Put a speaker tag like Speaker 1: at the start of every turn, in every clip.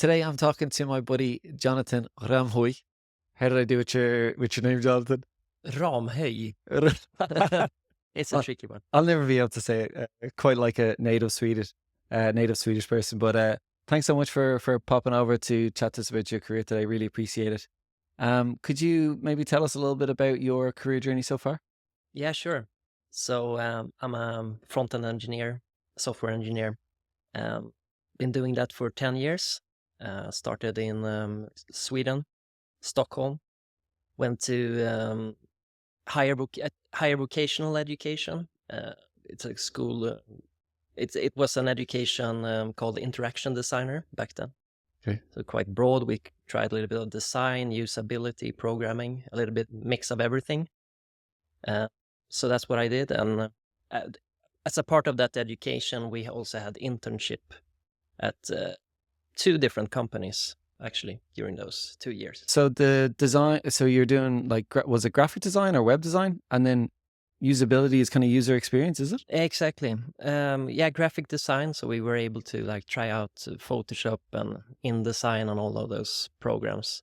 Speaker 1: Today I'm talking to my buddy Jonatan Ramhöj. How did I do with your name, Jonathan?
Speaker 2: Ramhöj. It's a
Speaker 1: I'll,
Speaker 2: tricky one.
Speaker 1: I'll never be able to say it quite like a native Swedish person. But thanks so much for popping over to chat to us about your career today. Really appreciate it. Could you maybe tell us a little bit about your career journey so far?
Speaker 2: Yeah, sure. So I'm a front-end engineer, software engineer. Been doing that for 10 years. Started in Sweden, Stockholm. Went to higher vocational education. It's a school. It was an education called interaction designer back then.
Speaker 1: Okay.
Speaker 2: So quite broad. We tried a little bit of design, usability, programming, a little bit mix of everything. So that's what I did. And as a part of that education, we also had internship at 2 different companies, actually, during those 2 years.
Speaker 1: So the design, so you're doing was it graphic design or web design? And then usability is kind of user experience, is it?
Speaker 2: Exactly. Yeah, graphic design. So we were able to try out Photoshop and InDesign and all of those programs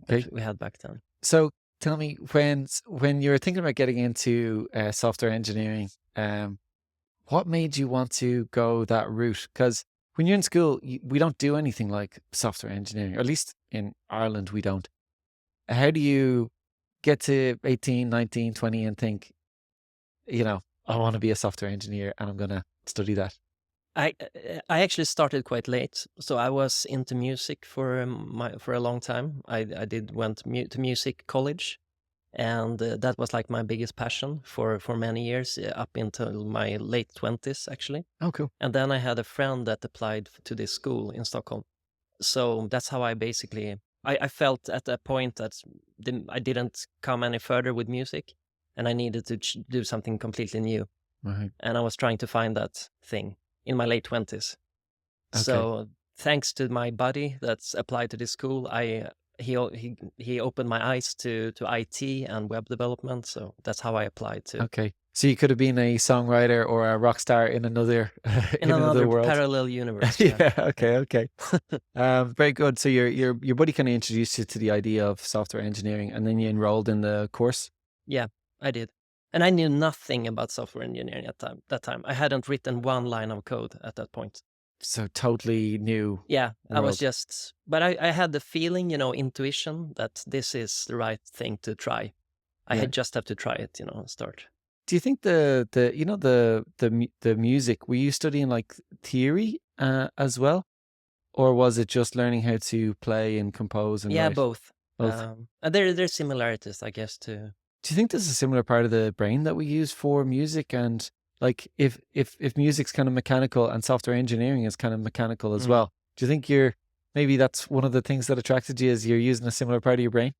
Speaker 2: that we had back then.
Speaker 1: So tell me, when you're thinking about getting into software engineering, what made you want to go that route? Because when you're in school, we don't do anything like software engineering, or at least in Ireland, we don't. How do you get to 18, 19, 20 and think, I want to be a software engineer and I'm going to study that?
Speaker 2: I actually started quite late, so I was into music for a long time. I went to music college, and that was like my biggest passion for many years, up until my late 20s actually.
Speaker 1: Oh, cool.
Speaker 2: And then I had a friend that applied to this school in Stockholm, so that's how I basically I felt at that point that I didn't come any further with music, and I needed to do something completely new.
Speaker 1: Right.
Speaker 2: And I was trying to find that thing in my late 20s.
Speaker 1: Okay.
Speaker 2: So thanks to my buddy that's applied to this school, he opened my eyes to IT and web development. So that's how I applied to
Speaker 1: Okay. So you could have been a songwriter or a rock star in another
Speaker 2: in another
Speaker 1: world.
Speaker 2: parallel universe.
Speaker 1: Yeah. Okay. Very good. So your buddy kind of introduced you to the idea of software engineering, and then you enrolled in the course.
Speaker 2: Yeah, I did. And I knew nothing about software engineering at that time. I hadn't written one line of code at that point.
Speaker 1: So totally new.
Speaker 2: Yeah, I was
Speaker 1: world.
Speaker 2: just, but I had the feeling, intuition that this is the right thing to try. I
Speaker 1: Yeah.
Speaker 2: had just have to try it, and start.
Speaker 1: Do you think the music, were you studying like theory as well, or was it just learning how to play and compose and
Speaker 2: Yeah,
Speaker 1: write?
Speaker 2: both.
Speaker 1: Both.
Speaker 2: And there's similarities, I guess, too.
Speaker 1: Do you think there's a similar part of the brain that we use for music? And like if music's kind of mechanical and software engineering is kind of mechanical as well, do you think maybe that's one of the things that attracted you, is you're using a similar part of your brain?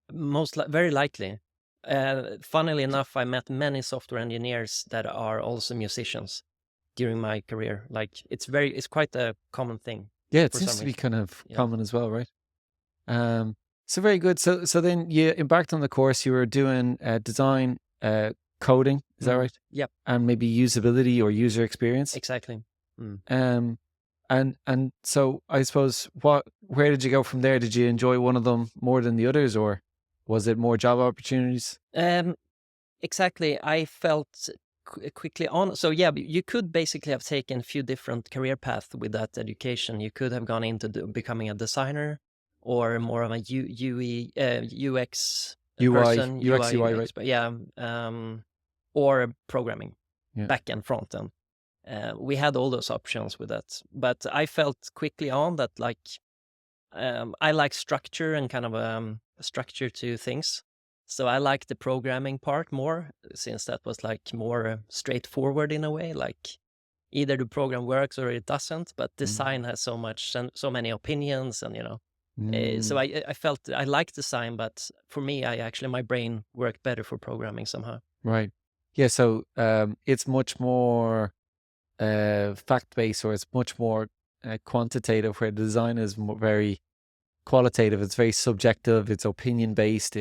Speaker 2: Very likely. Funnily enough, I met many software engineers that are also musicians during my career. Like it's quite a common thing.
Speaker 1: Yeah, it seems to be kind of common as well, right? So very good. So then you embarked on the course. You were doing design, coding. Is that right?
Speaker 2: Yep.
Speaker 1: And maybe usability or user experience.
Speaker 2: Exactly.
Speaker 1: And so I suppose where did you go from there? Did you enjoy one of them more than the others, or was it more job opportunities?
Speaker 2: Exactly. I felt quickly on. So yeah, you could basically have taken a few different career paths with that education. You could have gone into becoming a designer, or more of a UX person,
Speaker 1: UX, UI, right?
Speaker 2: expert, yeah, or programming,
Speaker 1: Yeah.
Speaker 2: back and front end. We had all those options with that, but I felt quickly on that I like structure and kind of structure to things. So I like the programming part more, since that was more straightforward in a way. Like either the program works or it doesn't, but design has so many opinions, and so I felt I liked design, but for me, my brain worked better for programming somehow.
Speaker 1: Right. Yeah. So it's much more fact-based, or it's much more quantitative, where design is very qualitative. It's very subjective. It's opinion-based.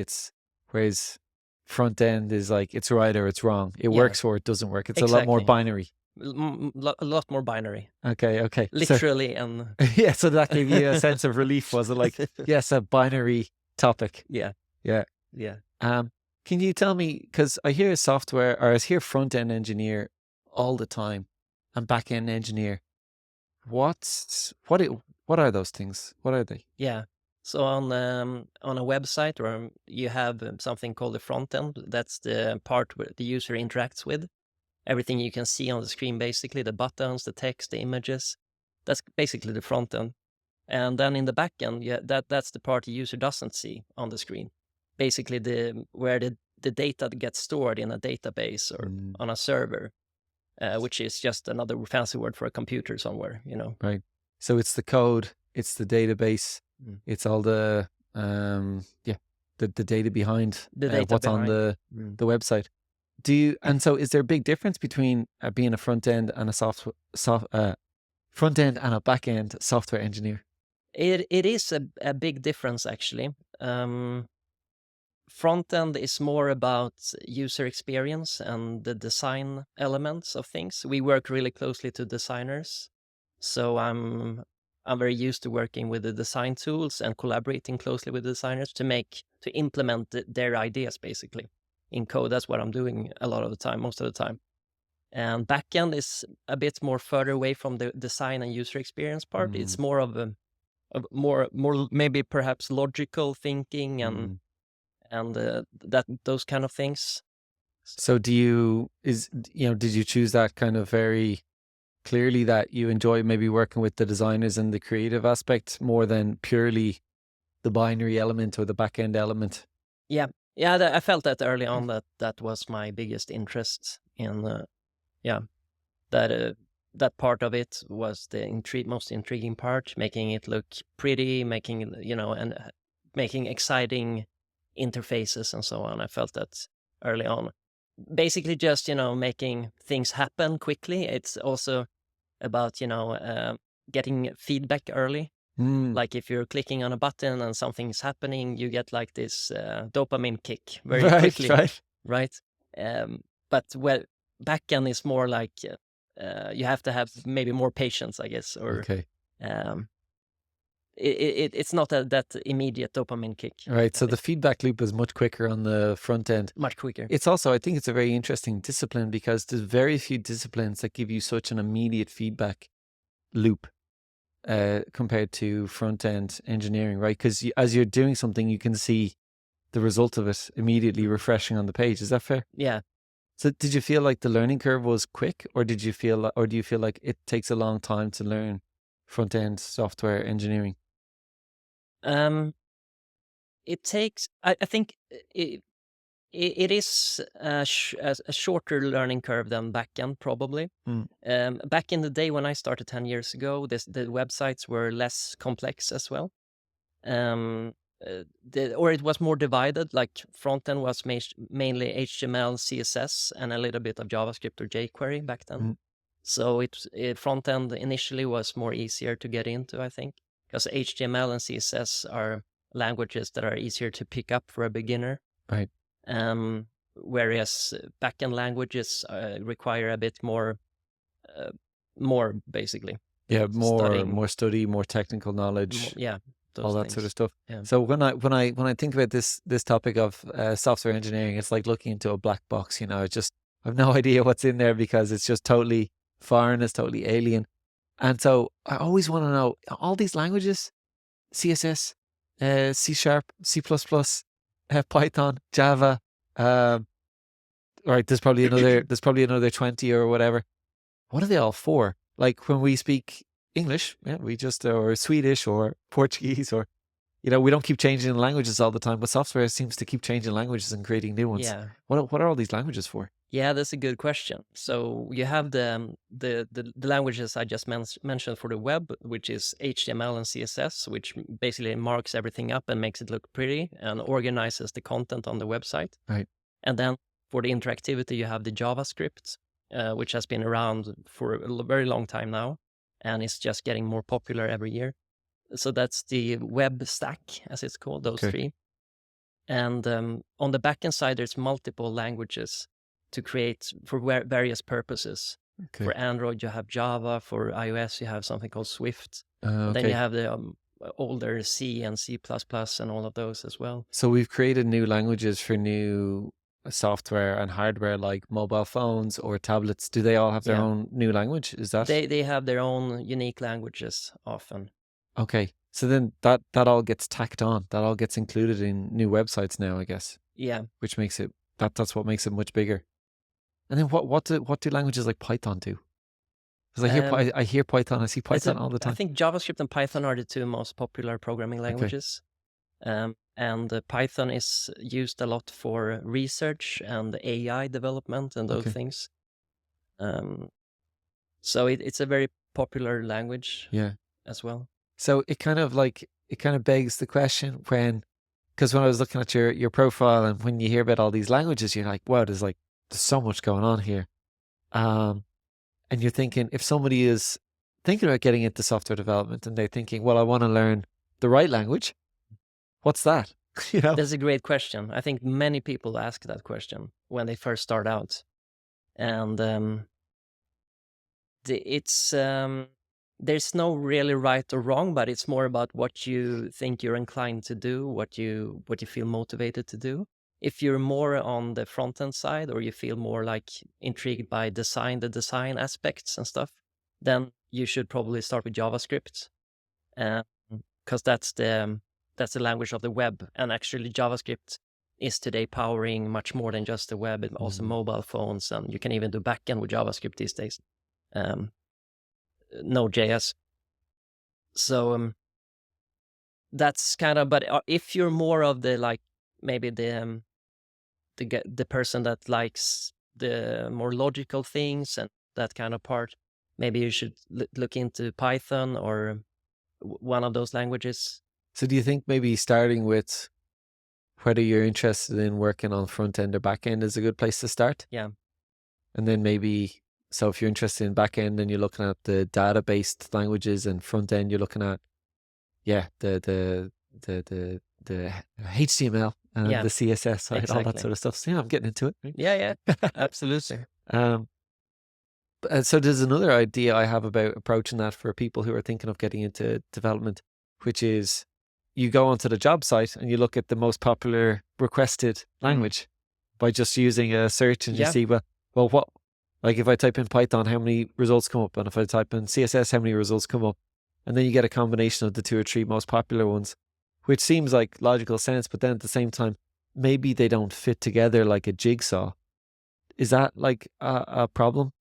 Speaker 1: Whereas front end is like, it's right or it's wrong. It works or it doesn't work. It's a lot more
Speaker 2: Exactly.
Speaker 1: binary.
Speaker 2: A lot more binary,
Speaker 1: Okay. So
Speaker 2: literally, and
Speaker 1: yeah, so that gave you a sense of relief, was it? Like, yes, a binary topic.
Speaker 2: yeah,
Speaker 1: Yeah.
Speaker 2: yeah,
Speaker 1: Um, can you tell me, because I hear software, or I hear front end engineer all the time and back end engineer. What are those things? What are they?
Speaker 2: yeah. So on a website, or you have something called the front end. That's the part where the user interacts with everything you can see on the screen. Basically, the buttons, the text, the images. That's basically the front end. And then in the back end, yeah, that's the part the user doesn't see on the screen. Basically, where the data gets stored in a database or
Speaker 1: Mm,
Speaker 2: on a server, which is just another fancy word for a computer somewhere,
Speaker 1: right. So it's the code, it's the database,
Speaker 2: Mm.
Speaker 1: it's all the yeah, the data behind
Speaker 2: The data
Speaker 1: what's on
Speaker 2: behind. Mm.
Speaker 1: the website. And so is there a big difference between being a front end and a front end and a back end software engineer?
Speaker 2: It is a big difference, actually. Front end is more about user experience and the design elements of things. We work really closely to designers, so I'm very used to working with the design tools and collaborating closely with designers to implement their ideas basically in code. That's what I'm doing a lot of the time, most of the time. And backend is a bit more further away from the design and user experience part.
Speaker 1: Mm,
Speaker 2: It's more of a more maybe perhaps logical thinking
Speaker 1: mm.
Speaker 2: and that those kind of things.
Speaker 1: So did you choose that kind of very clearly, that you enjoy maybe working with the designers and the creative aspect more than purely the binary element or the back end element?
Speaker 2: Yeah, yeah. I felt that early on that was my biggest interest in. Yeah, that that part of it was the most intriguing part, making it look pretty, making and making exciting interfaces and so on. I felt that early on. Basically, just making things happen quickly. It's also about getting feedback early.
Speaker 1: Mm,
Speaker 2: Like if you're clicking on a button and something's happening, you get like this dopamine kick very
Speaker 1: right,
Speaker 2: quickly,
Speaker 1: right.
Speaker 2: right? But backend is more like you have to have maybe more patience, I guess, or
Speaker 1: Okay.
Speaker 2: um, it's not that immediate dopamine kick,
Speaker 1: Right.
Speaker 2: at
Speaker 1: So the
Speaker 2: least.
Speaker 1: feedback loop is much quicker on the front end.
Speaker 2: Much quicker.
Speaker 1: It's also, I think it's a very interesting discipline because there's very few disciplines that give you such an immediate feedback loop compared to front end engineering, right? Because as you're doing something, you can see the result of it immediately
Speaker 2: Mm.
Speaker 1: refreshing on the page. Is that fair?
Speaker 2: Yeah.
Speaker 1: So did you feel like the learning curve was quick, or or do you feel like it takes a long time to learn front end software engineering?
Speaker 2: Um, it takes. I think it is a shorter learning curve than backend, probably.
Speaker 1: Mm,
Speaker 2: Back in the day when I started 10 years ago, the websites were less complex as well. Um, or it was more divided, like front end was mainly HTML, CSS, and a little bit of JavaScript or jQuery back then.
Speaker 1: mm,
Speaker 2: So front end initially was more easier to get into, I think, because HTML and CSS are languages that are easier to pick up for a beginner.
Speaker 1: right.
Speaker 2: Whereas backend languages require a bit uh, more basically
Speaker 1: Yeah,
Speaker 2: studying.
Speaker 1: more study, more technical knowledge,
Speaker 2: Yeah,
Speaker 1: all
Speaker 2: those
Speaker 1: that sort of
Speaker 2: things.
Speaker 1: stuff.
Speaker 2: Yeah,
Speaker 1: So when I think about this topic of software engineering, it's like looking into a black box. It's just I've no idea what's in there because it's just totally foreign, it's totally alien. And so I always want to know all these languages: CSS, C sharp, C++, Python, Java. Um, right, there's probably another 20 or whatever. What are they all for? Like when we speak English, yeah, we just or Swedish or Portuguese or we don't keep changing languages all the time, but software seems to keep changing languages and creating new ones.
Speaker 2: yeah,
Speaker 1: What are all these languages for?
Speaker 2: yeah. That's a good question. So you have the languages I just mentioned for the web, which is HTML and CSS, which basically marks everything up and makes it look pretty and organizes the content on the website.
Speaker 1: Right.
Speaker 2: And then for the interactivity, you have the JavaScript, which has been around for a very long time now, and it's just getting more popular every year. So that's the web stack, as it's called, those
Speaker 1: Okay.
Speaker 2: three. And on the backend side, there's multiple languages to create for various purposes.
Speaker 1: Okay.
Speaker 2: For Android, you have Java. For iOS, you have something called Swift. And then you
Speaker 1: Okay.
Speaker 2: have the older C and C++ and all of those as well.
Speaker 1: So we've created new languages for new software and hardware like mobile phones or tablets. Do they all have their
Speaker 2: Yeah.
Speaker 1: own new language? Is that
Speaker 2: They have their own unique languages often.
Speaker 1: okay? So then that all gets tacked on. That all gets included in new websites now, I guess,
Speaker 2: Yeah.
Speaker 1: which makes it that's what makes it much bigger. And then what do languages like Python do? Because
Speaker 2: Um,
Speaker 1: I hear Python, I see Python all the
Speaker 2: I
Speaker 1: time.
Speaker 2: think JavaScript and Python are the two most popular programming
Speaker 1: Okay.
Speaker 2: languages. And Python is used a lot for research and AI development and those
Speaker 1: Okay.
Speaker 2: things. Um, so it's a very popular language
Speaker 1: Yeah.
Speaker 2: as well.
Speaker 1: So it kind of begs the question because when I was looking at your profile and when you hear about all these languages, you're like, wow, there's so much going on here. And you're thinking if somebody is thinking about getting into software development and they're thinking, well, I want to learn the right language, what's that? You know?
Speaker 2: That's a great question. I think many people ask that question when they first start out. And it's there's no really right or wrong, but it's more about what you think you're inclined to do, what you feel motivated to do. If you're more on the front end side, or you feel more like intrigued by design, the design aspects and stuff, then you should probably start with JavaScript, because that's the language of the web. And actually, JavaScript is today powering much more than just the web, and also
Speaker 1: Mm.
Speaker 2: mobile phones, and you can even do backend with JavaScript these days. Node.js. So that's kind of. But if you're more of the like maybe the person that likes the more logical things and that kind of part, maybe you should look into Python or one of those languages.
Speaker 1: So do you think maybe starting with whether you're interested in working on front end or back end is a good place to start?
Speaker 2: Yeah,
Speaker 1: And then maybe, so if you're interested in back end and you're looking at the data-based languages and front end, you're looking at, yeah, the HTML and
Speaker 2: yeah,
Speaker 1: the CSS, right? All that
Speaker 2: exactly.
Speaker 1: sort of stuff. So, yeah, I'm getting into it.
Speaker 2: Yeah, yeah,
Speaker 1: Right?
Speaker 2: absolutely.
Speaker 1: um, so there's another idea I have about approaching that for people who are thinking of getting into development, which is you go onto the job site and you look at the most popular requested
Speaker 2: Mm.
Speaker 1: language by just using a search and you
Speaker 2: Yeah,
Speaker 1: see, well, what, like if I type in Python, how many results come up? And if I type in CSS, how many results come up? And then you get a combination of the two or three most popular ones, which seems like logical sense, but then at the same time, maybe they don't fit together like a jigsaw. Is that like a problem?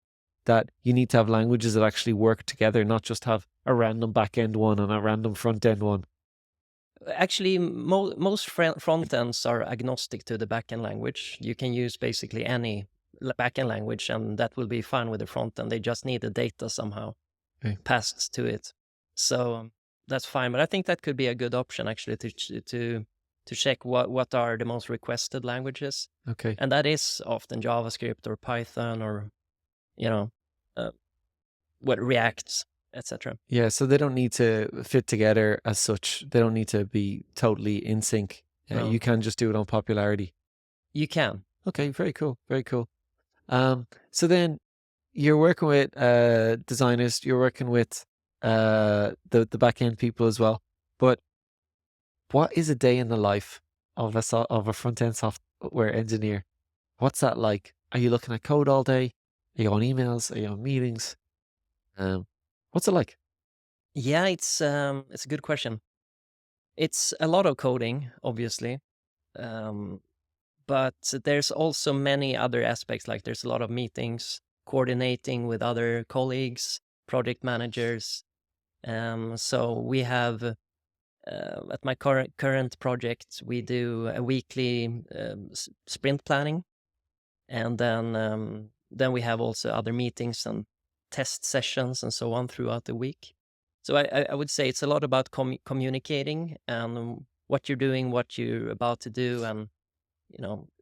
Speaker 1: That you need to have languages that actually work together, not just have a random back end one and a random front end one.
Speaker 2: actually, most front ends are agnostic to the backend language. You can use basically any backend language, and that will be fine with the front end. They just need the data somehow
Speaker 1: Okay.
Speaker 2: passed to it. So that's fine. But I think that could be a good option actually to check what are the most requested languages,
Speaker 1: Okay.
Speaker 2: and that is often JavaScript or Python or you know uh, what React, etc.
Speaker 1: Yeah, so they don't need to fit together as such. They don't need to be totally in sync.
Speaker 2: No,
Speaker 1: You can just do it on popularity.
Speaker 2: you can.
Speaker 1: Okay, very cool. Very cool. So then you're working with designers, you're working with the back end people as well. But what is a day in the life of of a front end software engineer? What's that like? Are you looking at code all day? Are you on emails? Are you on meetings? Um, what's it like?
Speaker 2: Yeah, it's a good question. It's a lot of coding, obviously, um, but there's also many other aspects. Like there's a lot of meetings, coordinating with other colleagues, project managers. So we have at my current project, we do a weekly sprint planning, and then we have also other meetings and test sessions and so on throughout the week. So I would say it's a lot about communicating and what you're doing, what you're about to do, and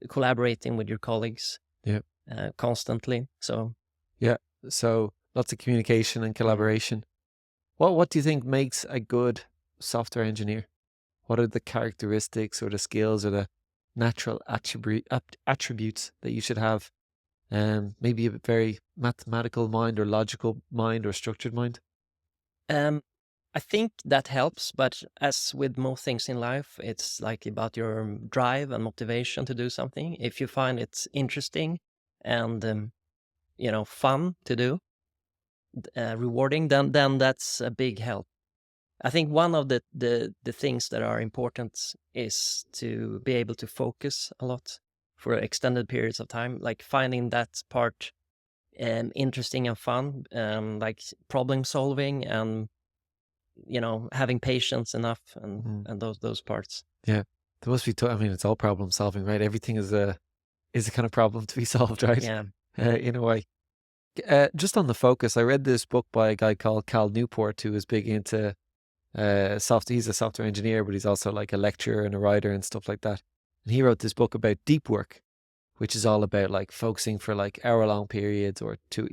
Speaker 2: collaborating with your colleagues
Speaker 1: Yeah.
Speaker 2: constantly. So
Speaker 1: Yeah. So lots of communication and
Speaker 2: mm.
Speaker 1: collaboration. What do you think makes a good software engineer? What are the characteristics or the skills or the natural attributes that you should have maybe a very mathematical mind or logical mind or structured mind?
Speaker 2: Um, I think that helps, but as with most things in life, it's like about your drive and motivation to do something. If you find it interesting and fun to do, rewarding, then that's a big help. I think one of the things that are important is to be able to focus a lot for extended periods of time, like finding that part interesting and fun, like problem solving and having patience enough and
Speaker 1: Mm.
Speaker 2: and those parts.
Speaker 1: Yeah, there must be. I mean, it's all problem solving, right? Everything is a kind of problem to be solved, right?
Speaker 2: Yeah.
Speaker 1: In a way. Just on the focus, I read this book by a guy called Cal Newport who is big into he's a software engineer, but he's also like a lecturer and a writer and stuff like that. And he wrote this book about deep work, which is all about like focusing for like hour-long periods or two,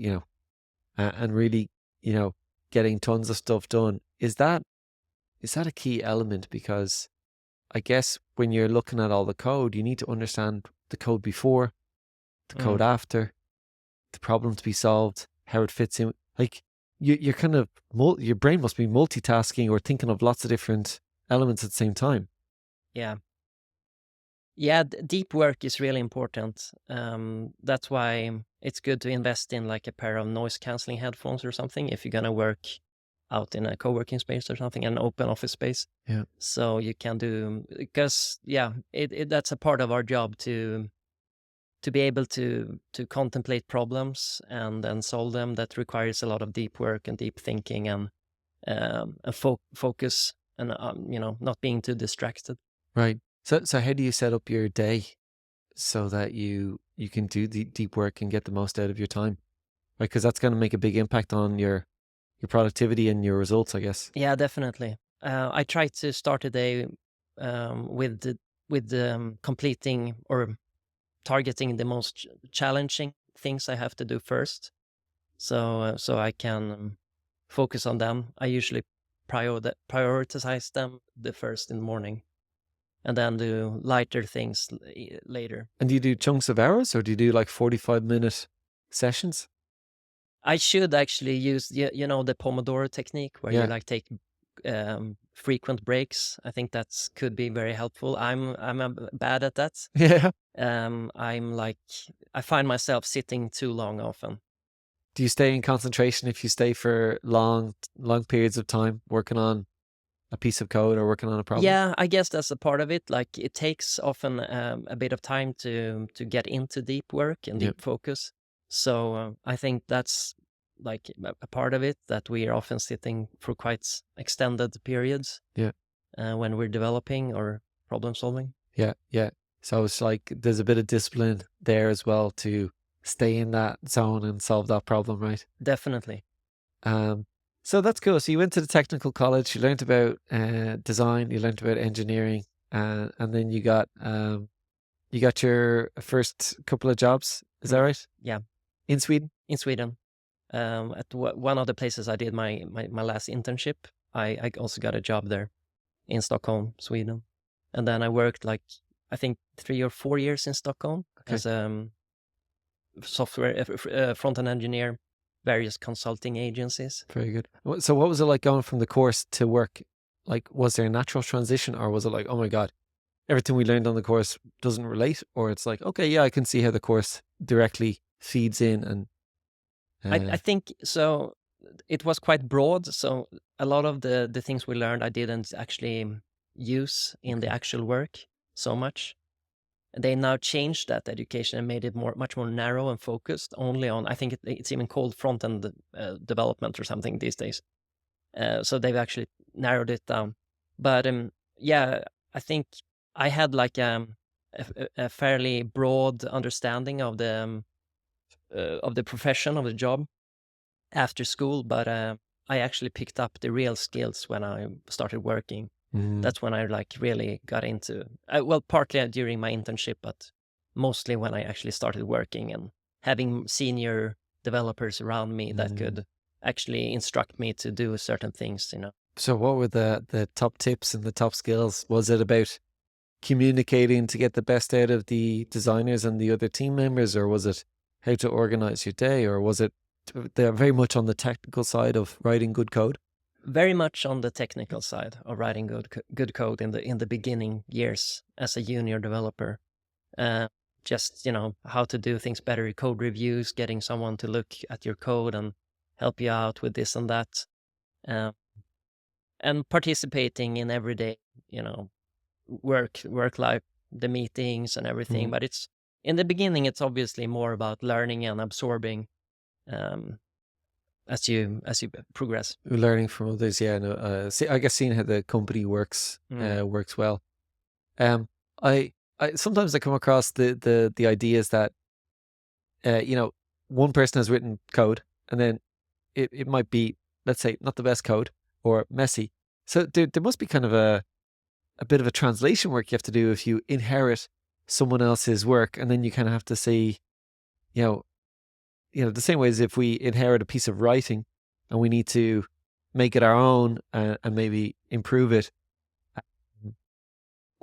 Speaker 1: and really, you know, getting tons of stuff done. Is that a key element? Because I guess when you're looking at all the code, you need to understand the code before, the code
Speaker 2: Mm.
Speaker 1: after, the problem to be solved, how it fits in. Like you're kind of your brain must be multitasking or thinking of lots of different elements at the same time.
Speaker 2: Yeah. Yeah, deep work is really important. That's why it's good to invest in like a pair of noise canceling headphones or something if you're gonna work out in a co-working space or something, an open office space.
Speaker 1: Yeah.
Speaker 2: So you can do, because yeah, that's a part of our job to be able to contemplate problems and then solve them. That requires a lot of deep work and deep thinking and focus and not being too distracted.
Speaker 1: Right. So how do you set up your day so that you can do the deep work and get the most out of your time? Right, because that's going to make a big impact on your productivity and your results, I guess.
Speaker 2: Yeah, definitely. I try to start a day with completing or targeting the most challenging things I have to do first, so I can focus on them. I usually prioritize them the first in the morning, and then do lighter things later.
Speaker 1: And do you do chunks of hours or do you do like 45-minute sessions?
Speaker 2: I should actually use the Pomodoro technique where you
Speaker 1: Yeah.
Speaker 2: like take frequent breaks. I think that's could be very helpful. I'm bad at that.
Speaker 1: Yeah.
Speaker 2: I'm like, I find myself sitting too long often.
Speaker 1: Do you stay in concentration if you stay for long periods of time working on a piece of code or working on a problem?
Speaker 2: Yeah, I guess that's a part of it. Like it takes often a bit of time to get into deep work and
Speaker 1: Yeah.
Speaker 2: deep focus. So I think that's like a part of it, that we are often sitting for quite extended periods
Speaker 1: Yeah.
Speaker 2: when we're developing or problem solving.
Speaker 1: Yeah. Yeah. So it's like there's a bit of discipline there as well to stay in that zone and solve that problem, right?
Speaker 2: Definitely.
Speaker 1: Um, so that's cool. So you went to the technical college, you learned about design, you learned about engineering, and then you got your first couple of jobs. Is that
Speaker 2: Mm.
Speaker 1: right?
Speaker 2: Yeah,
Speaker 1: In Sweden?
Speaker 2: in Sweden. At one of the places I did my last internship, I also got a job there in Stockholm, Sweden. And then I worked like, I think 3 or 4 years in Stockholm
Speaker 1: Okay.
Speaker 2: as a software front-end engineer, various consulting agencies.
Speaker 1: Very good. So what was it like going from the course to work? Like, was there a natural transition or was it like, oh my God, everything we learned on the course doesn't relate? Or it's like, okay, yeah, I can see how the course directly feeds in and,
Speaker 2: I think so. It was quite broad, so a lot of the things we learned I didn't actually use in the
Speaker 1: okay.
Speaker 2: actual work so much. They now changed that education and made it much more narrow and focused only on, I think it's even called front end development or something these days. So they've actually narrowed it down. But yeah, I think I had like a fairly broad understanding of the profession, of the job after school, but I actually picked up the real skills when I started working.
Speaker 1: Mm,
Speaker 2: That's when I like really got into, well, partly during my internship, but mostly when I actually started working and having senior developers around me that
Speaker 1: mm.
Speaker 2: could actually instruct me to do certain things.
Speaker 1: So what were the top tips and the top skills? Was it about communicating to get the best out of the designers and the other team members, or was it how to organize your day, or was it they're very much on the technical side of writing good code?
Speaker 2: Very much on the technical side of writing good code in the beginning years as a junior developer. Uh, just how to do things better, code reviews, getting someone to look at your code and help you out with this and that, uh, and participating in everyday work life, the meetings and everything.
Speaker 1: Mhm.
Speaker 2: But it's in the beginning, it's obviously more about learning and absorbing, um, as you progress.
Speaker 1: Learning from others, yeah. No, I guess seeing how the company works
Speaker 2: Mm.
Speaker 1: works well. Um, I sometimes I come across the ideas that you know, one person has written code, and then it might be, let's say, not the best code or messy. So there must be kind of a bit of a translation work you have to do if you inherit someone else's work, and then you kind of have to see, you know, the same way as if we inherit a piece of writing and we need to make it our own and maybe improve it. um,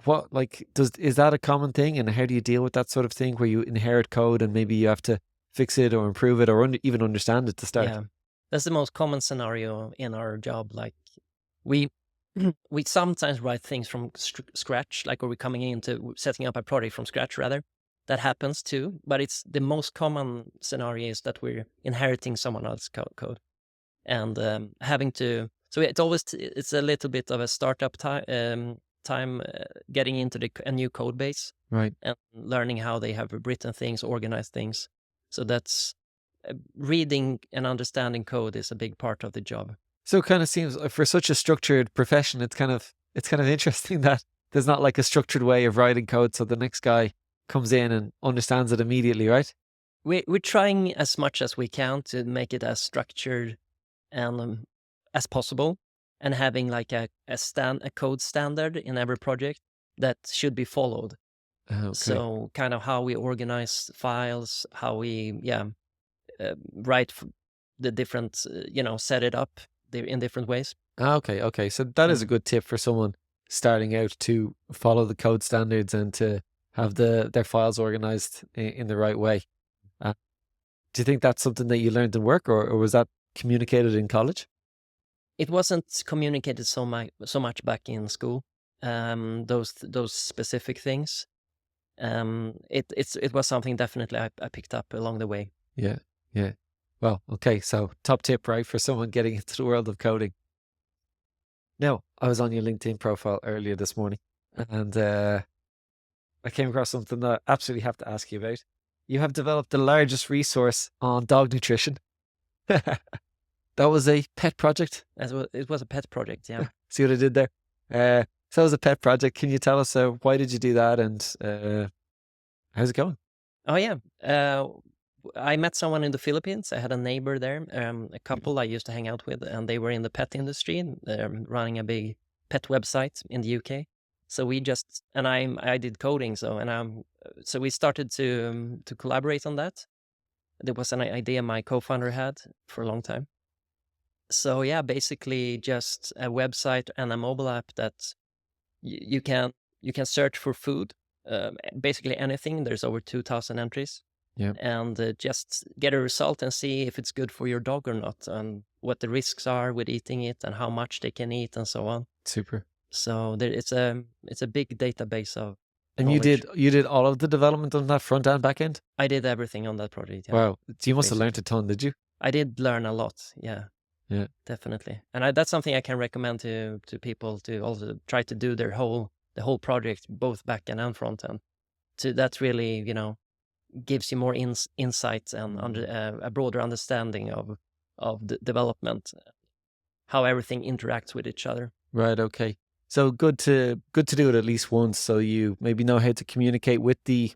Speaker 1: What like does is that a common thing, and how do you deal with that sort of thing where you inherit code and maybe you have to fix it or improve it or even understand it to start?
Speaker 2: Yeah, that's the most common scenario in our job. Like we we sometimes write things from scratch, like, or we're coming into setting up a project from scratch rather. That happens too, but it's the most common scenario is that we're inheriting someone else's code and having to. So it's a little bit of a startup time getting into a new code base
Speaker 1: Right.
Speaker 2: and learning how they have written things, organized things. So that's reading and understanding code is a big part of the job.
Speaker 1: So it kind of seems for such a structured profession, it's kind of interesting that there's not like a structured way of writing code, so the next guy comes in and understands it immediately, right?
Speaker 2: We're trying as much as we can to make it as structured and as possible, and having like a code standard in every project that should be followed.
Speaker 1: Okay.
Speaker 2: So kind of how we organize files, how we write the different set it up in different ways.
Speaker 1: Okay, okay. So that is a
Speaker 2: Mm.
Speaker 1: good tip for someone starting out to follow the code standards and to have their files organized in the right way. Uh, do you think that's something that you learned in work, or was that communicated in college?
Speaker 2: It wasn't communicated so much back in school. Those specific things. It was something definitely I picked up along the way.
Speaker 1: Yeah, yeah. Well, okay. So top tip, right, for someone getting into the world of coding. Now, I was on your LinkedIn profile earlier this morning, and I came across something that I absolutely have to ask you about. You have developed the largest resource on dog nutrition. That was a pet project.
Speaker 2: It was a pet project, yeah.
Speaker 1: See what I did there? So that was a pet project. Can you tell us why did you do that, and how's it going?
Speaker 2: Oh yeah. I met someone in the Philippines. I had a neighbor there, a couple I used to hang out with, and they were in the pet industry, running a big pet website in the UK. So we just and I did coding, so we started to collaborate on that. There was an idea my co-founder had for a long time. So yeah, basically just a website and a mobile app that you can search for food, basically anything. There's over 2,000 entries,
Speaker 1: Yeah,
Speaker 2: and just get a result and see if it's good for your dog or not, and what the risks are with eating it, and how much they can eat, and so on.
Speaker 1: super.
Speaker 2: So it's a big database of
Speaker 1: And you
Speaker 2: knowledge.
Speaker 1: did all of the development on that front and back end?
Speaker 2: I did everything on that project. Yeah,
Speaker 1: Wow, you must have learned
Speaker 2: basically,
Speaker 1: a ton, did you?
Speaker 2: I did learn a lot. Yeah,
Speaker 1: Yeah.
Speaker 2: definitely, and that's something I can recommend to people to also try to do the whole project, both back end and front end. That really gives you more insights and a broader understanding of the development, how everything interacts with each other.
Speaker 1: Right. Okay. So good to do it at least once, so you maybe know how to communicate with the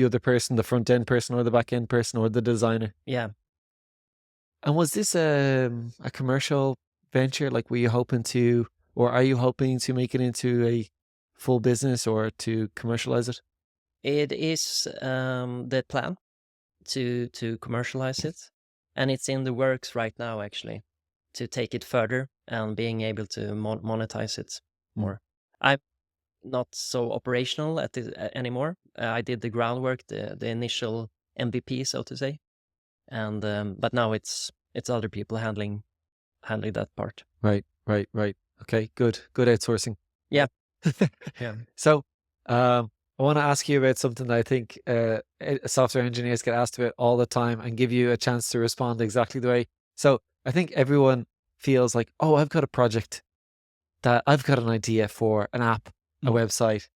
Speaker 1: other person, the front end person or the back end person or the designer.
Speaker 2: Yeah,
Speaker 1: And was this a commercial venture? Like, were you hoping to, or are you hoping to make it into a full business or to commercialize it?
Speaker 2: it is the plan to commercialize it, and it's in the works right now actually to take it further and being able to monetize it
Speaker 1: Mm.
Speaker 2: more. I'm not so operational at it anymore. I did the groundwork, the initial MVP, so to say. and but now it's other people handling that part.
Speaker 1: Right. Okay, good outsourcing.
Speaker 2: Yeah. Yeah.
Speaker 1: So, I want to ask you about something that I think software engineers get asked about all the time, and give you a chance to respond exactly the way. So, I think everyone feels like, oh, I've got a project, that I've got an idea for an app, a
Speaker 2: Mm.
Speaker 1: website,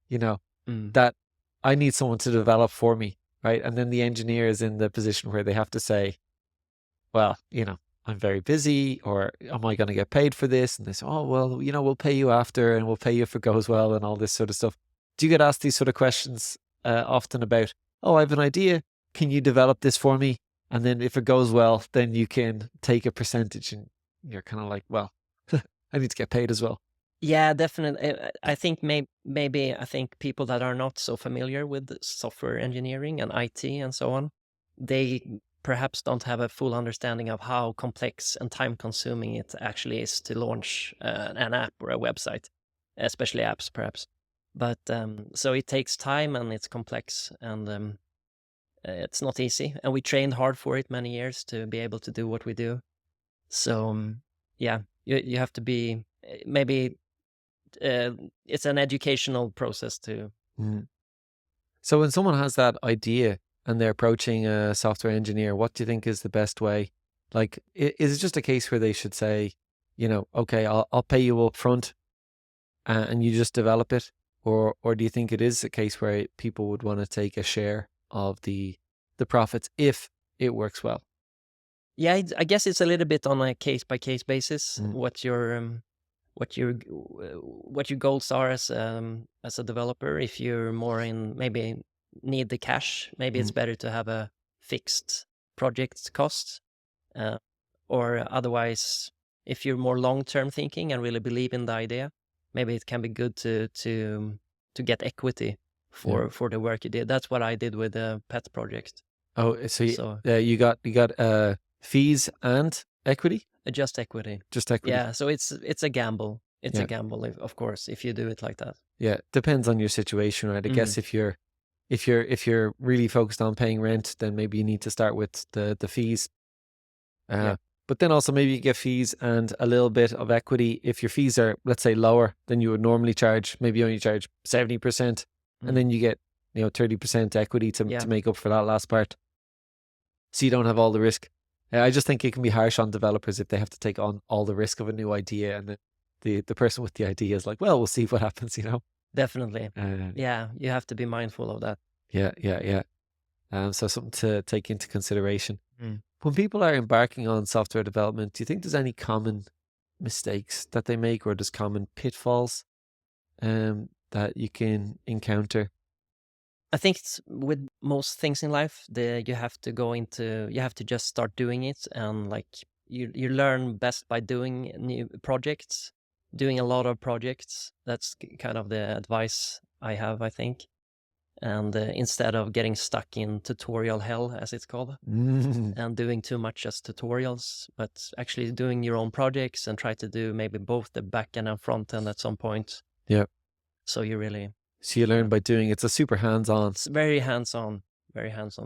Speaker 1: you know,
Speaker 2: Mm.
Speaker 1: that I need someone to develop for me, right? And then the engineer is in the position where they have to say, well, I'm very busy, or am I going to get paid for this? And they say, oh, well, we'll pay you after, and we'll pay you if it goes well, and all this sort of stuff. Do you get asked these sort of questions often about, oh, I have an idea. Can you develop this for me? And then if it goes well, then you can take a percentage, and you're kind of like, well, I need to get paid as well.
Speaker 2: Yeah, definitely. I think maybe I think people that are not so familiar with software engineering and IT and so on, they perhaps don't have a full understanding of how complex and time consuming it actually is to launch an app or a website, especially apps perhaps. But so it takes time and it's complex, and it's not easy. And we trained hard for it many years to be able to do what we do. So yeah, you have to be maybe it's an educational process too.
Speaker 1: Mm. So when someone has that idea and they're approaching a software engineer, what do you think is the best way? Like, is it just a case where they should say, okay, I'll pay you up front, and you just develop it? Or do you think it is a case where people would want to take a share of the profits if it works well?
Speaker 2: Yeah, I guess it's a little bit on a case by case basis
Speaker 1: Mm,
Speaker 2: what your goals are as a developer. If you're more in maybe need the cash, maybe it's
Speaker 1: mm,
Speaker 2: better to have a fixed project cost. Uh, or otherwise, if you're more long term thinking and really believe in the idea, maybe it can be good to get equity
Speaker 1: yeah.
Speaker 2: for the work you did. That's what I did with the pet project.
Speaker 1: Oh, so
Speaker 2: So
Speaker 1: you got fees and equity,
Speaker 2: just equity.
Speaker 1: just equity.
Speaker 2: Yeah, so it's a gamble. It's a
Speaker 1: Yeah,
Speaker 2: gamble, of course, if you do it like that.
Speaker 1: yeah. Depends on your situation, right? I
Speaker 2: Mm,
Speaker 1: guess if you're really focused on paying rent, then maybe you need to start with the fees.
Speaker 2: yeah.
Speaker 1: But then also maybe you get fees and a little bit of equity. If your fees are, let's say, lower than you would normally charge, maybe you only charge 70%, and
Speaker 2: Mm,
Speaker 1: then you get 30% equity to
Speaker 2: yeah.
Speaker 1: make up for that last part, so you don't have all the risk. I just think it can be harsh on developers if they have to take on all the risk of a new idea, and then the person with the idea is like, well, we'll see what happens.
Speaker 2: Definitely.
Speaker 1: Uh,
Speaker 2: Yeah, you have to be mindful of that.
Speaker 1: yeah. So something to take into consideration.
Speaker 2: Mm.
Speaker 1: When people are embarking on software development, do you think there's any common mistakes that they make, or just common pitfalls that you can encounter?
Speaker 2: I think it's with most things in life, you have to just start doing it, and like you learn best by doing new projects, doing a lot of projects. That's kind of the advice I have, I think. And instead of getting stuck in tutorial hell, as it's called,
Speaker 1: Mm,
Speaker 2: and doing too much as tutorials, but actually doing your own projects and try to do maybe both the back end and front end at some point.
Speaker 1: yeah.
Speaker 2: So you really,
Speaker 1: So you
Speaker 2: yeah,
Speaker 1: learn by doing. It's a super hands-on.
Speaker 2: it's very hands on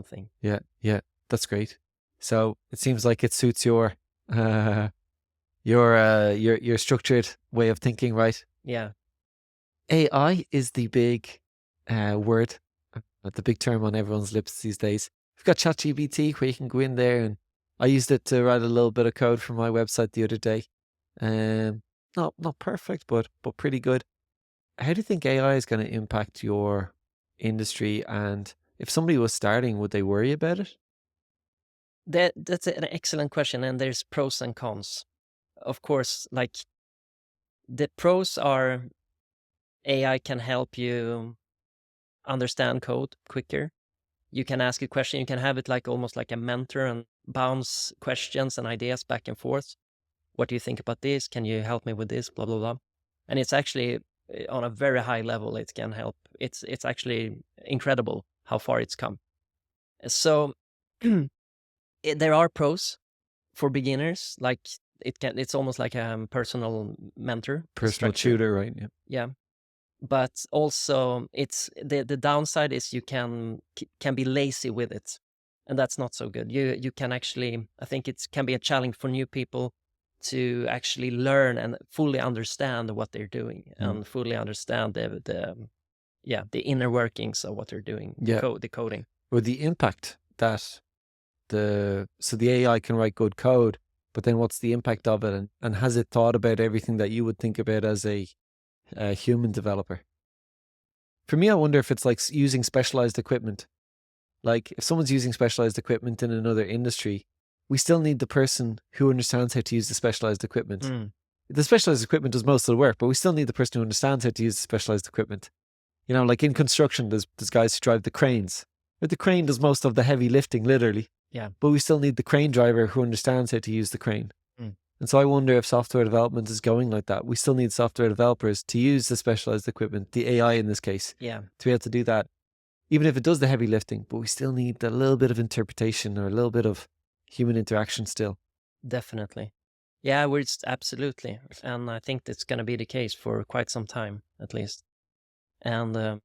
Speaker 2: thing.
Speaker 1: Yeah. That's great. So it seems like it suits uh, your structured way of thinking, right?
Speaker 2: Yeah.
Speaker 1: AI is the big word, the big term on everyone's lips these days. We've got ChatGPT where you can go in there, and I used it to write a little bit of code for my website the other day. Um, not perfect, but pretty good. How do you think AI is going to impact your industry? And if somebody was starting, would they worry about it?
Speaker 2: That's an excellent question, and there's pros and cons. Of course, like the pros are AI can help you understand code quicker. You can ask a question, you can have it like almost like a mentor and bounce questions and ideas back and forth. What do you think about this? Can you help me with this? Blah blah blah. And it's actually on a very high level. It can help. It's actually incredible how far it's come. So there are pros for beginners. Like it's almost like a personal mentor
Speaker 1: Personal
Speaker 2: structure.
Speaker 1: tutor, right? Yeah.
Speaker 2: Yeah, but also it's the downside is you can be lazy with it. and that's not so good. You can actually, I think it can be a challenge for new people to actually learn and fully understand what they're doing and fully understand the inner workings of what they're doing,
Speaker 1: Yeah.
Speaker 2: the coding.
Speaker 1: Or the impact that so the AI can write good code, but then what's the impact of it? And has it thought about everything that you would think about as a human developer? For me, I wonder if it's like using specialized equipment. Like if someone's using specialized equipment in another industry, we still need the person who understands how to use the specialized equipment. The specialized equipment does most of the work, but we still need the person who understands how to use the specialized equipment. You know, like in construction, there's guys who drive the cranes. But the crane does most of the heavy lifting, literally.
Speaker 2: Yeah.
Speaker 1: But we still need the crane driver who understands how to use the crane. And so I wonder if software development is going like that. We still need software developers to use the specialized equipment, the AI in this case,
Speaker 2: Yeah.
Speaker 1: to be able to do that, even if it does the heavy lifting. But we still need a little bit of interpretation or a little bit of human interaction still.
Speaker 2: Definitely. Yeah, absolutely. And I think that's going to be the case for quite some time, at least. And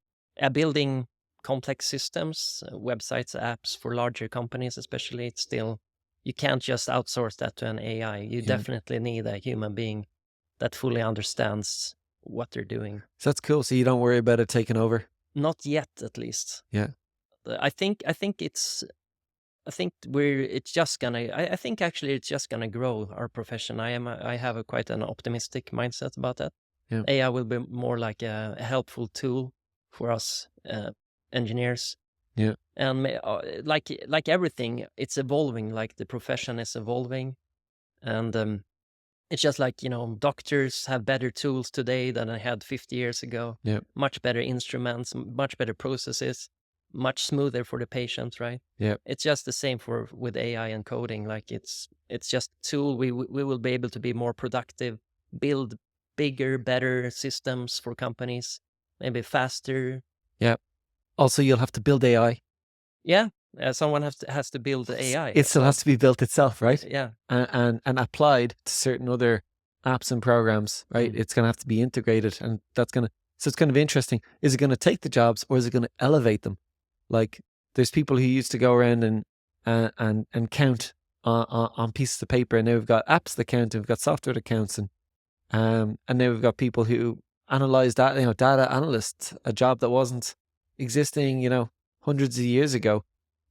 Speaker 2: building complex systems, websites, apps for larger companies especially, it's still, you can't just outsource that to an AI. You definitely need a human being that fully understands what they're doing.
Speaker 1: So that's cool. So you don't worry about it taking over?
Speaker 2: Not yet, at least.
Speaker 1: Yeah.
Speaker 2: I think it's just gonna, I think actually it's just gonna grow, our profession. I have quite an optimistic mindset about that.
Speaker 1: Yeah.
Speaker 2: AI will be more like a helpful tool for us engineers.
Speaker 1: Yeah.
Speaker 2: And like everything, it's evolving. Like the profession is evolving, and it's just like, doctors have better tools today than I had 50 years ago.
Speaker 1: Yeah.
Speaker 2: Much better instruments, much better processes, much smoother for the patient, right?
Speaker 1: Yeah.
Speaker 2: It's just the same with AI and coding. Like it's just a tool. We will be able to be more productive, build bigger, better systems for companies, maybe faster.
Speaker 1: Yeah. Also, you'll have to build AI.
Speaker 2: Yeah. Someone has to build the AI.
Speaker 1: It still has to be built itself, right?
Speaker 2: Yeah.
Speaker 1: And applied to certain other apps and programs, right? It's going to have to be integrated, and so it's kind of interesting. Is it going to take the jobs, or is it going to elevate them? Like there's people who used to go around and count on pieces of paper, and now we've got apps that count, and we've got software that counts, and now we've got people who analyze that, data analysts, a job that wasn't existing, hundreds of years ago.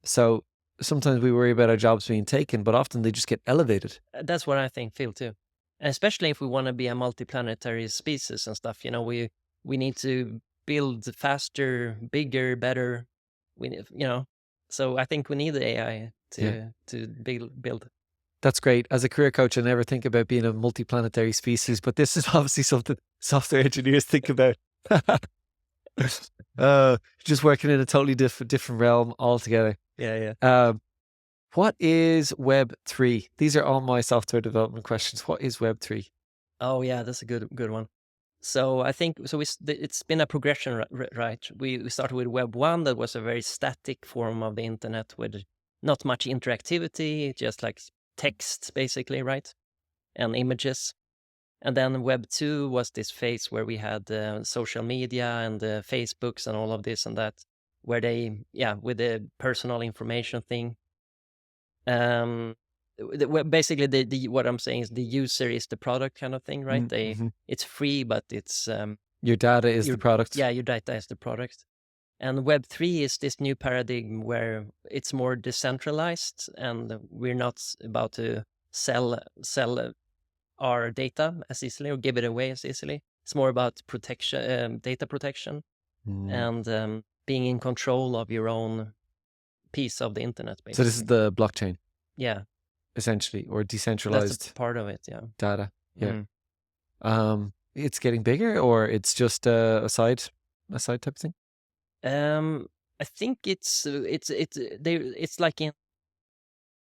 Speaker 1: So sometimes we worry about our jobs being taken, but often they just get elevated.
Speaker 2: That's what I feel too. And especially if we want to be a multiplanetary species and stuff, we need to build faster, bigger, better. So I think we need the AI to build.
Speaker 1: That's great. As a career coach, I never think about being a multiplanetary species, but this is obviously something software engineers think about. Just working in a totally different realm altogether.
Speaker 2: Yeah.
Speaker 1: What is Web3? These are all my software development questions. What is Web3?
Speaker 2: Oh yeah, that's a good one. So I think it's been a progression, right? We started with Web 1, that was a very static form of the internet with not much interactivity, just like text basically, right? And images. And then Web 2 was this phase where we had social media and Facebooks and all of this and that, where with the personal information thing. Basically, what I'm saying is the user is the product kind of thing, right? It's free, but it's
Speaker 1: your data is the product.
Speaker 2: Yeah, your data is the product. And Web 3 is this new paradigm where it's more decentralized, and we're not about to sell our data as easily or give it away as easily. It's more about protection, data protection, and being in control of your own piece of the internet, basically.
Speaker 1: So this is the blockchain.
Speaker 2: Yeah.
Speaker 1: Essentially, or decentralized.
Speaker 2: That's a part of it, yeah.
Speaker 1: Data. Yeah. It's getting bigger, or it's just a side type of thing?
Speaker 2: I think it's like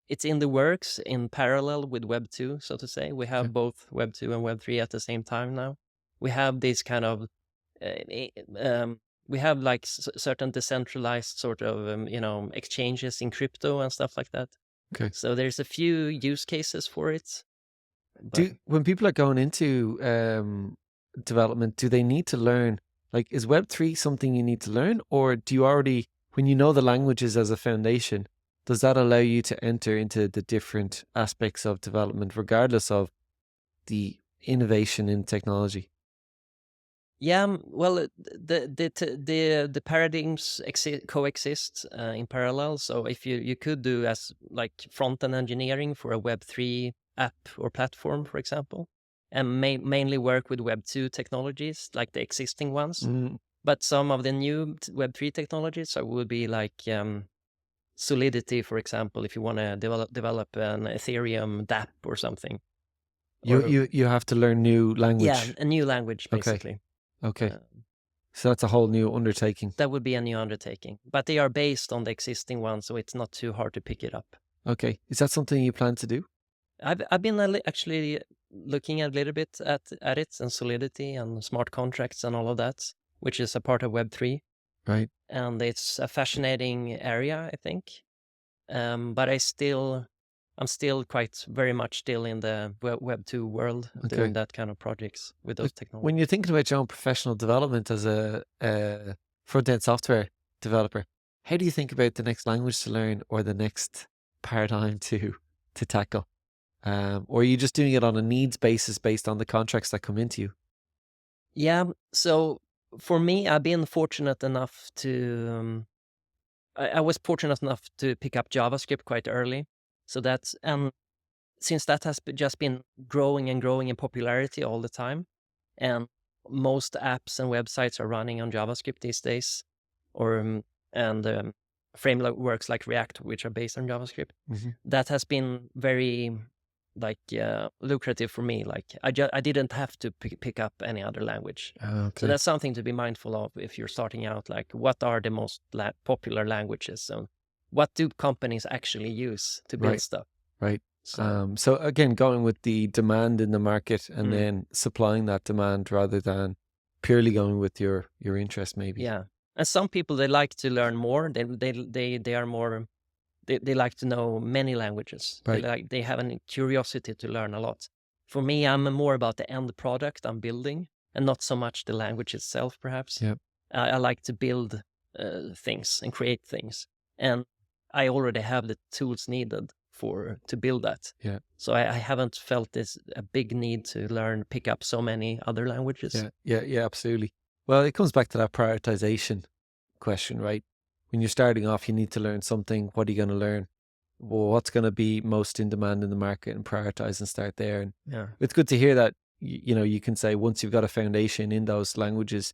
Speaker 2: it's in the works in parallel with Web 2, so to say. We have both Web 2 and Web 3 at the same time now. We have this kind of we have like certain decentralized sort of exchanges in crypto and stuff like that.
Speaker 1: Okay.
Speaker 2: So there's a few use cases for it.
Speaker 1: When people are going into development, do they need to learn, like, is Web3 something you need to learn, or do you already, when you know the languages as a foundation, does that allow you to enter into the different aspects of development, regardless of the innovation in technology?
Speaker 2: Yeah, well, the paradigms coexist in parallel. So if you could do as like front end engineering for a Web3 app or platform, for example, and mainly work with Web2 technologies like the existing ones.
Speaker 1: Mm,
Speaker 2: But some of the new Web3 technologies would be like Solidity, for example, if you want to develop an Ethereum dApp or something, or
Speaker 1: you have to learn new
Speaker 2: yeah,
Speaker 1: language.
Speaker 2: a new language
Speaker 1: Okay.
Speaker 2: basically.
Speaker 1: Okay.
Speaker 2: Uh,
Speaker 1: So that's a whole new undertaking.
Speaker 2: that would be a new undertaking, but they are based on the existing one, so it's not too hard to pick it up.
Speaker 1: Okay. Is that something you plan to do?
Speaker 2: I've been actually looking a little bit at it and Solidity and smart contracts and all of that, which is a part of Web3,
Speaker 1: Right.
Speaker 2: and it's a fascinating area, I think. But I'm still quite very much still in the Web2 world,
Speaker 1: Okay.
Speaker 2: doing that kind of projects with those
Speaker 1: When
Speaker 2: technologies.
Speaker 1: you're thinking about your own professional development as a front-end software developer, how do you think about the next language to learn or the next paradigm to tackle? Or are you just doing it on a needs basis based on the contracts that come into you?
Speaker 2: Yeah, so for me, I've been fortunate enough to I was fortunate enough to pick up JavaScript quite early. So that's and since that has just been growing and growing in popularity all the time, and most apps and websites are running on JavaScript these days, or and frameworks like React, which are based on JavaScript.
Speaker 1: Hmm.
Speaker 2: That has been very like lucrative for me. Like I didn't have to pick up any other language. So
Speaker 1: Okay.
Speaker 2: that's something to be mindful of if you're starting out. Like, what are the most popular languages, and what do companies actually use to build
Speaker 1: Right.
Speaker 2: stuff?
Speaker 1: Right.
Speaker 2: So
Speaker 1: So again, going with the demand in the market and
Speaker 2: mm,
Speaker 1: then supplying that demand rather than purely going with your interest, maybe.
Speaker 2: yeah, and some people, they like to learn more. They are more. They like to know many languages.
Speaker 1: Right.
Speaker 2: They have a curiosity to learn a lot. For me, I'm more about the end product I'm building, and not so much the language itself. Perhaps
Speaker 1: Yeah.
Speaker 2: I like to build things and create things, and I already have the tools needed to build that.
Speaker 1: Yeah.
Speaker 2: So I haven't felt this a big need to pick up so many other languages.
Speaker 1: Yeah. Yeah. Yeah. Absolutely. Well, it comes back to that prioritization question, right? When you're starting off, you need to learn something. What are you going to learn? Well, what's going to be most in demand in the market, and prioritize and start there. And
Speaker 2: Yeah,
Speaker 1: it's good to hear that, you can say once you've got a foundation in those languages,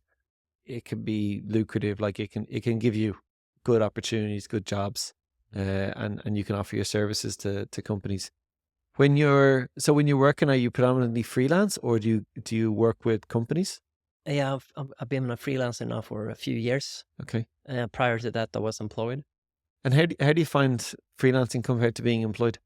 Speaker 1: it can be lucrative. Like it can give you good opportunities, good jobs, and you can offer your services to companies. When you're working, are you predominantly freelance, or do you work with companies?
Speaker 2: yeah. I've been a freelancer now for a few years.
Speaker 1: Okay.
Speaker 2: Prior to that, I was employed.
Speaker 1: And how do you find freelancing compared to being employed?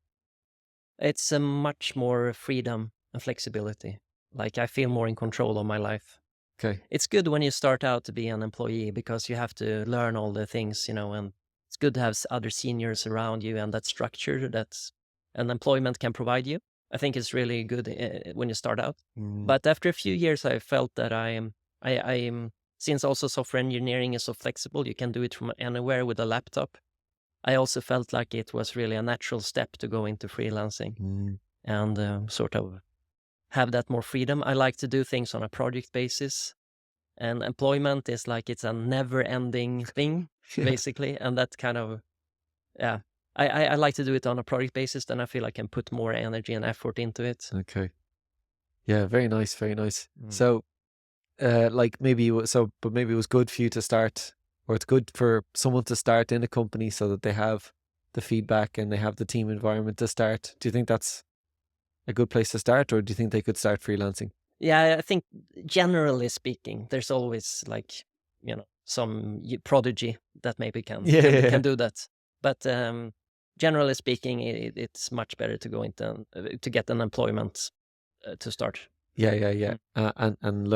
Speaker 2: It's a much more freedom and flexibility. Like, I feel more in control of my life.
Speaker 1: Okay.
Speaker 2: It's good when you start out to be an employee because you have to learn all the things, and it's good to have other seniors around you and that structure that an employment can provide you. I think it's really good when you start out.
Speaker 1: Mm,
Speaker 2: But after a few years, I felt that I am, since also software engineering is so flexible, you can do it from anywhere with a laptop. I also felt like it was really a natural step to go into freelancing
Speaker 1: mm,
Speaker 2: and sort of have that more freedom. I like to do things on a project basis, and employment is like it's a never-ending thing,
Speaker 1: yeah.
Speaker 2: basically. And that kind of, yeah, I like to do it on a project basis. Then I feel I can put more energy and effort into it.
Speaker 1: Okay. Yeah. Very nice. Very nice.
Speaker 2: Mm.
Speaker 1: So, like but maybe it was good for you to start, or it's good for someone to start in a company so that they have the feedback and they have the team environment to start. Do you think that's a good place to start, or do you think they could start freelancing?
Speaker 2: Yeah, I think generally speaking, there's always like, some prodigy that maybe can
Speaker 1: Yeah.
Speaker 2: can
Speaker 1: Yeah.
Speaker 2: can do that. But generally speaking, it's much better to go into to get an employment to start.
Speaker 1: Yeah. Yeah. Yeah.
Speaker 2: Mm.
Speaker 1: And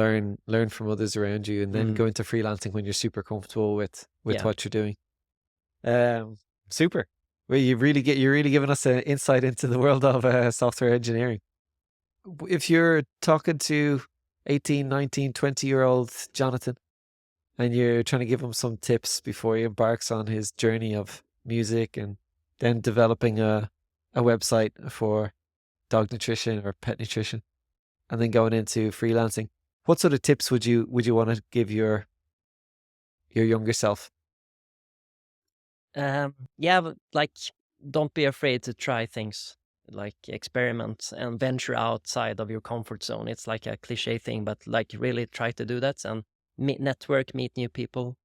Speaker 1: learn from others around you, and then
Speaker 2: Mm.
Speaker 1: go into freelancing when you're super comfortable with
Speaker 2: Yeah.
Speaker 1: what you're doing. Um, Super. Well, you're really giving us an insight into the world of software engineering. If you're talking to 18, 19, 20-year-old Jonathan, and you're trying to give him some tips before he embarks on his journey of music and then developing a website for dog nutrition or pet nutrition, and then going into freelancing. What sort of tips would you want to give your younger self?
Speaker 2: Yeah, but like, don't be afraid to try things, like experiment and venture outside of your comfort zone. It's like a cliche thing, but like really try to do that and network, meet new people,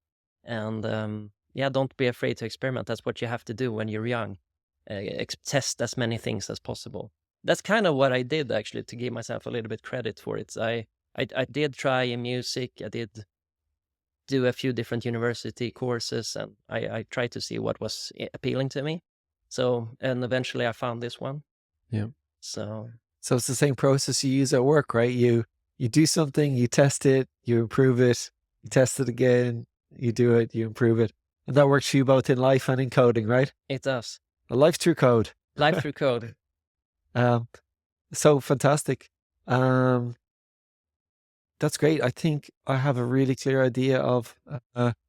Speaker 2: and yeah, don't be afraid to experiment. That's what you have to do when you're young. Test as many things as possible. That's kind of what I did actually, to give myself a little bit credit for it. I did try in music. I did do a few different university courses, and I tried to see what was appealing to me. So, and eventually I found this one.
Speaker 1: Yeah.
Speaker 2: So,
Speaker 1: So it's the same process you use at work, right? You do something, you test it, you improve it, you test it again, you do it, you improve it. And that works for you both in life and in coding, right?
Speaker 2: it does.
Speaker 1: A life through code.
Speaker 2: Life through code.
Speaker 1: Um, so fantastic. Um, that's great. I think I have a really clear idea of,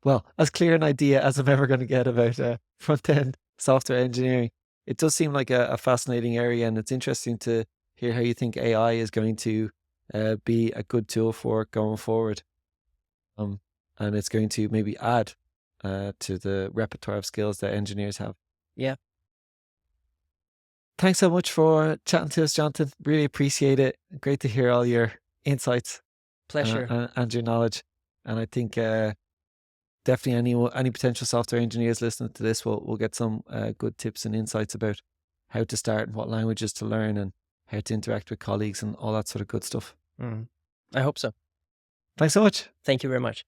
Speaker 1: well, as clear an idea as I'm ever going to get about front end software engineering. It does seem like a fascinating area, and it's interesting to hear how you think AI is going to be a good tool for going forward. And it's going to maybe add to the repertoire of skills that engineers have.
Speaker 2: Yeah.
Speaker 1: Thanks so much for chatting to us, Jonathan. Really appreciate it. Great to hear all your insights
Speaker 2: Pleasure.
Speaker 1: and your knowledge. And I think definitely any potential software engineers listening to this will get some good tips and insights about how to start and what languages to learn and how to interact with colleagues and all that sort of good stuff.
Speaker 2: I hope so.
Speaker 1: Thanks so much.
Speaker 2: Thank you very much.